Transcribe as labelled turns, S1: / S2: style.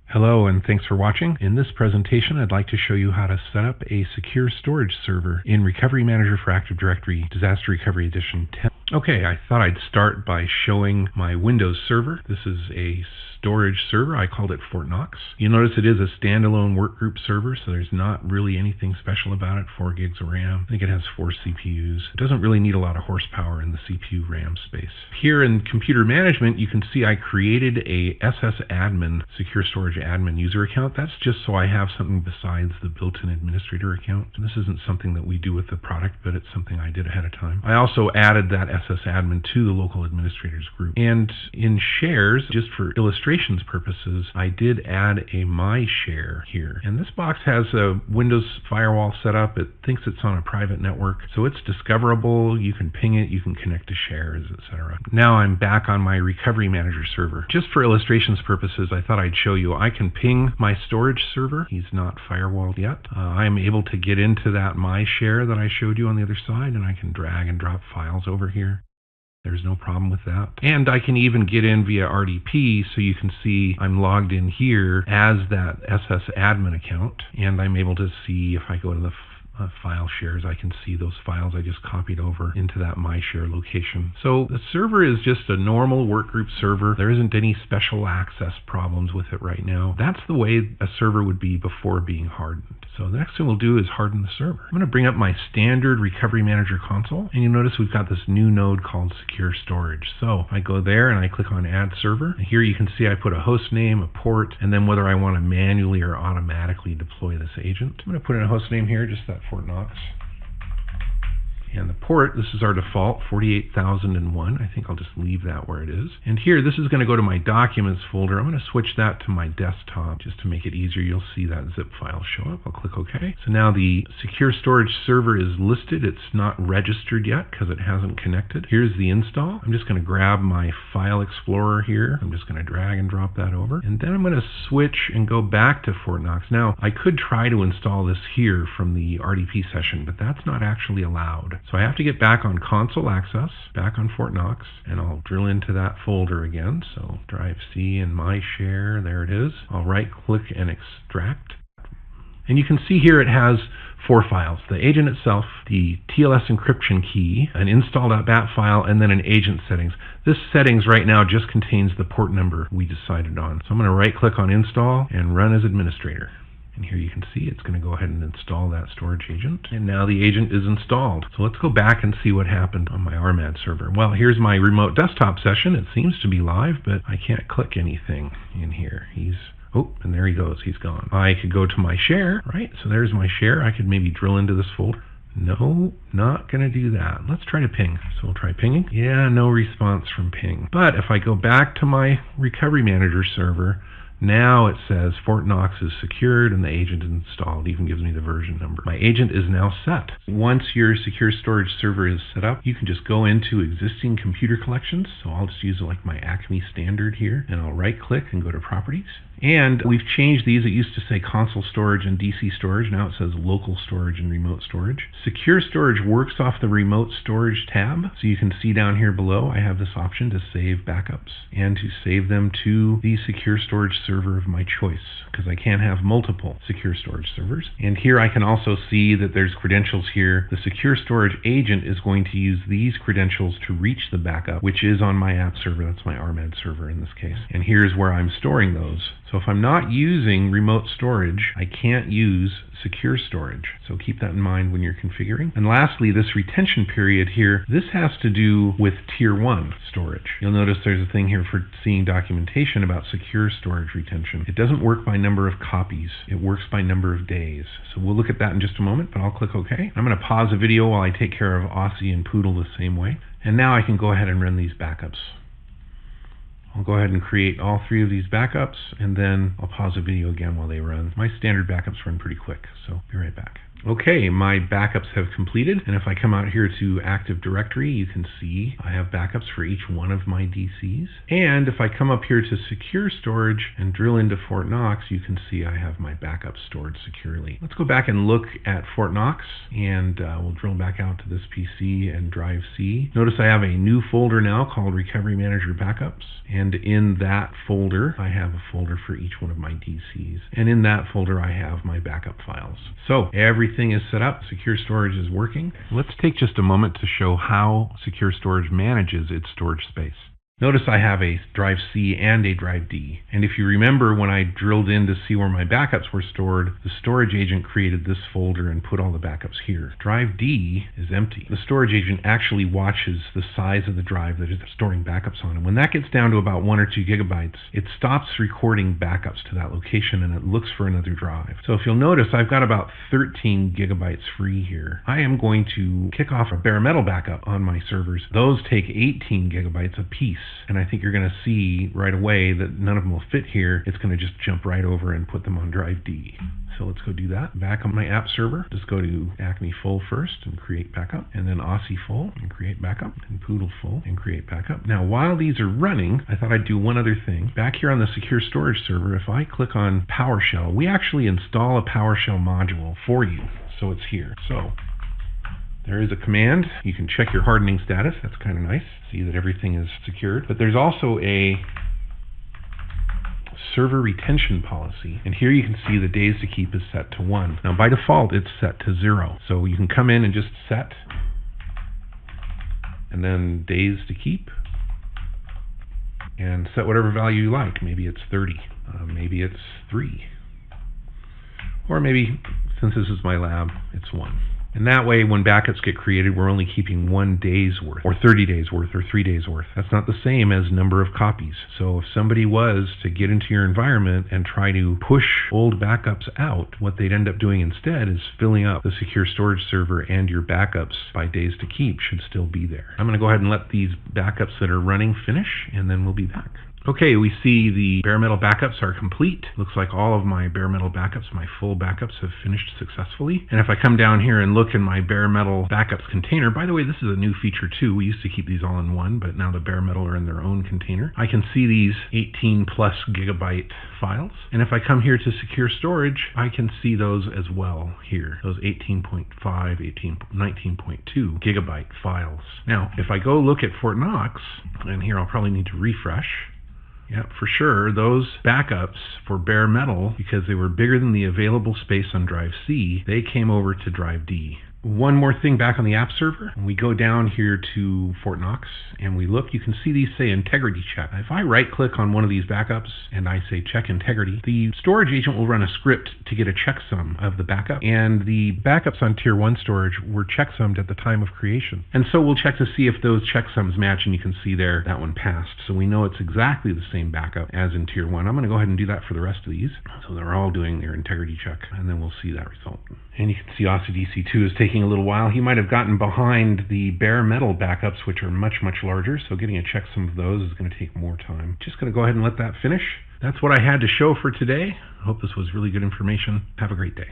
S1: Hello and thanks for watching. In this presentation, I'd like to show you how to set up a secure storage server in Recovery Manager for Active Directory Disaster Recovery Edition 10. Okay, I thought I'd start by showing my Windows server. This is a storage server. I called it Fort Knox. You'll notice it is a standalone workgroup server, so there's not really anything special about it. 4 gigs of RAM. I think it has 4 CPUs. It doesn't really need a lot of horsepower in the CPU RAM space. Here in computer management, you can see I created a SSAdmin secure storage admin user account. That's just so I have something besides the built-in administrator account. And this isn't something that we do with the product, but it's something I did ahead of time. I also added that SSAdmin to the local administrators group. And in shares, just for illustrations purposes, I did add a My Share here. And this box has a Windows firewall set up. It thinks it's on a private network, so it's discoverable. You can ping it, you can connect to shares, etc. Now I'm back on my Recovery Manager server. Just for illustrations purposes, I thought I'd show you I can ping my storage server. He's not firewalled yet. I'm able to get into that My Share that I showed you on the other side, and I can drag and drop files over here. There's no problem with that. And I can even get in via RDP, so you can see I'm logged in here as that SSAdmin account, and I'm able to see if I go to the file shares, I can see those files I just copied over into that My Share location. So the server is just a normal workgroup server. There isn't any special access problems with it right now. That's the way a server would be before being hardened. So the next thing we'll do is harden the server. I'm going to bring up my standard Recovery Manager console, and you'll notice we've got this new node called Secure Storage. So I go there and I click on Add Server. And here you can see I put a host name, a port, and then whether I want to manually or automatically deploy this agent. I'm going to put in a host name here, just that Fort Knox. And the port, this is our default, 48001. I think I'll just leave that where it is. And here, this is going to go to my Documents folder. I'm going to switch that to my desktop just to make it easier. You'll see that zip file show up. I'll click OK. So now the secure storage server is listed. It's not registered yet because it hasn't connected. Here's the install. I'm just going to grab my File Explorer here. I'm just going to drag and drop that over. And then I'm going to switch and go back to Fort Knox. Now, I could try to install this here from the RDP session, but that's not actually allowed. So I have to get back on console access, back on Fort Knox, and I'll drill into that folder again. So Drive C and My Share, there it is. I'll right click and extract. And you can see here it has 4 files: the agent itself, the TLS encryption key, an install.bat file, and then an agent settings. This settings right now just contains the port number we decided on. So I'm going to right click on install and run as administrator. And here you can see it's going to go ahead and install that storage agent. And now the agent is installed. So let's go back and see what happened on my RMADDRE server. Well, here's my remote desktop session. It seems to be live, but I can't click anything in here. Oh, and there he goes. He's gone. I could go to my share, right? So there's my share. I could maybe drill into this folder. No, not going to do that. Let's try to ping. So we'll try pinging. Yeah, no response from ping. But if I go back to my Recovery Manager server, now it says Fort Knox is secured and the agent is installed. It even gives me the version number. My agent is now set. Once your secure storage server is set up, you can just go into existing computer collections. So I'll just use like my Acme standard here, and I'll right click and go to Properties. And we've changed these. It used to say console storage and DC storage. Now it says local storage and remote storage. Secure storage works off the remote storage tab. So you can see down here below, I have this option to save backups and to save them to the secure storage server of my choice, because I can't have multiple secure storage servers. And here I can also see that there's credentials here. The secure storage agent is going to use these credentials to reach the backup, which is on my app server. That's my RMADDRE server in this case. And here's where I'm storing those. So if I'm not using remote storage, I can't use secure storage. So keep that in mind when you're configuring. And lastly, this retention period here, this has to do with Tier 1 storage. You'll notice there's a thing here for seeing documentation about secure storage retention. It doesn't work by number of copies. It works by number of days. So we'll look at that in just a moment, but I'll click OK. I'm going to pause the video while I take care of Aussie and Poodle the same way. And now I can go ahead and run these backups. I'll go ahead and create all 3 of these backups, and then I'll pause the video again while they run. My standard backups run pretty quick, so be right back. Okay, my backups have completed, and if I come out here to Active Directory, you can see I have backups for each one of my DCs. And if I come up here to Secure Storage and drill into Fort Knox, you can see I have my backups stored securely. Let's go back and look at Fort Knox, and we'll drill back out to this PC and Drive C. Notice I have a new folder now called Recovery Manager Backups, and in that folder, I have a folder for each one of my DCs. And in that folder, I have my backup files. So everything is set up, Secure Storage is working. Let's take just a moment to show how Secure Storage manages its storage space. Notice I have a Drive C and a Drive D. And if you remember when I drilled in to see where my backups were stored, the storage agent created this folder and put all the backups here. Drive D is empty. The storage agent actually watches the size of the drive that it's storing backups on. And when that gets down to about 1 or 2 gigabytes, it stops recording backups to that location and it looks for another drive. So if you'll notice, I've got about 13 gigabytes free here. I am going to kick off a bare metal backup on my servers. Those take 18 gigabytes apiece. And I think you're going to see right away that none of them will fit here. It's going to just jump right over and put them on Drive D. So let's go do that. Back on my app server, just go to Acme Full first and create backup, and then Aussie Full and create backup, and Poodle Full and create backup. Now while these are running, I thought I'd do one other thing. Back here on the Secure Storage server, if I click on PowerShell, we actually install a PowerShell module for you. So it's here. So there is a command. You can check your hardening status. That's kind of nice. See that everything is secured. But there's also a server retention policy. And here you can see the days to keep is set to 1. Now by default, it's set to 0. So you can come in and just set, and then days to keep, and set whatever value you like. Maybe it's 30. Maybe it's 3. Or maybe, since this is my lab, it's 1. And that way, when backups get created, we're only keeping 1 day's worth, or 30 days worth, or 3 days worth. That's not the same as number of copies. So if somebody was to get into your environment and try to push old backups out, what they'd end up doing instead is filling up the Secure Storage server, and your backups by days to keep should still be there. I'm going to go ahead and let these backups that are running finish, and then we'll be back. Okay, we see the bare metal backups are complete. Looks like all of my bare metal backups, my full backups, have finished successfully. And if I come down here and look in my bare metal backups container, by the way, this is a new feature too. We used to keep these all in one, but now the bare metal are in their own container. I can see these 18 plus gigabyte files. And if I come here to Secure Storage, I can see those as well here. Those 18.5, 19.2 gigabyte files. Now, if I go look at Fort Knox, and here I'll probably need to refresh. Yeah, for sure, those backups for bare metal, because they were bigger than the available space on Drive C, they came over to Drive D. One more thing back on the app server. When we go down here to Fort Knox and we look, you can see these say integrity check. If I right click on one of these backups and I say check integrity, the storage agent will run a script to get a checksum of the backup. And the backups on Tier 1 storage were checksummed at the time of creation. And so we'll check to see if those checksums match, and you can see there that one passed. So we know it's exactly the same backup as in Tier 1. I'm going to go ahead and do that for the rest of these. So they're all doing their integrity check, and then we'll see that result. And you can see OCDC2 is taking a little while. He might have gotten behind the bare metal backups, which are much, much larger, so getting a checksum of those is going to take more time. Just going to go ahead and let that finish. That's what I had to show for today. I hope this was really good information. Have a great day.